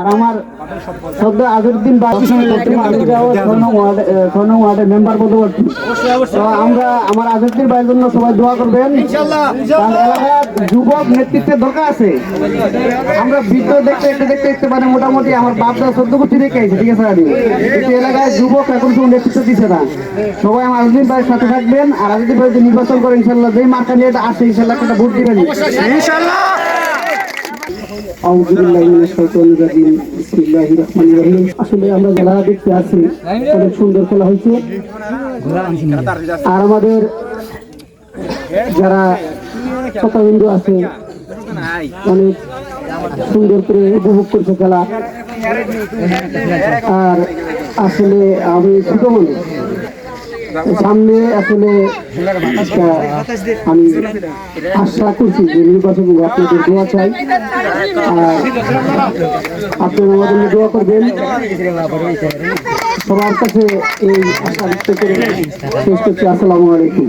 আর আমার সদ্য আজউদ্দিন ওয়ার্ডের মেম্বার পদপ্রার্থী। তো আমরা আমার আজউদ্দিন ভাইয়ের জন্য সবাই দোয়া করবেন, কারণ এলাকার যুবক নেতৃত্বের দরকার আছে। আমরা বৃদ্ধ দেখতে মানে মোটামুটি আমার বাপদা 14 কোটি দেখে আইছে, ঠিক আছে। কিন্তু এলাকায় যুবক এখন কোনো নেতৃত্ব দিচ্ছে না। সবাই আমার আজউদ্দিন ভাইয়ের সাথে থাকবেন, আর আজউদ্দিন ভাই যে নির্বাচন করে ইনশাল্লাহ যেই মার্কা নিয়ে আসে ইনশাল্লাহ একটা ভোট দিবেন ইনশাল্লাহ। আসলে আমরা খেলা দেখতে আছি, অনেক সুন্দর খেলা হয়েছে। আর আমাদের যারা শ্রোতাবৃন্দ আছে অনেক সুন্দর করে উপভোগ করছে খেলা। আর আসলে আমি ছোট মানুষ, সামনে আসলে আমি আশা করছি যে নির্বাচন আপনাদের দোয়া চাই, আর আপনারা আমাদের দোয়া করবেন। সবার কাছে এই আশা ব্যক্ত করে শেষ করছি। আসসালামু আলাইকুম।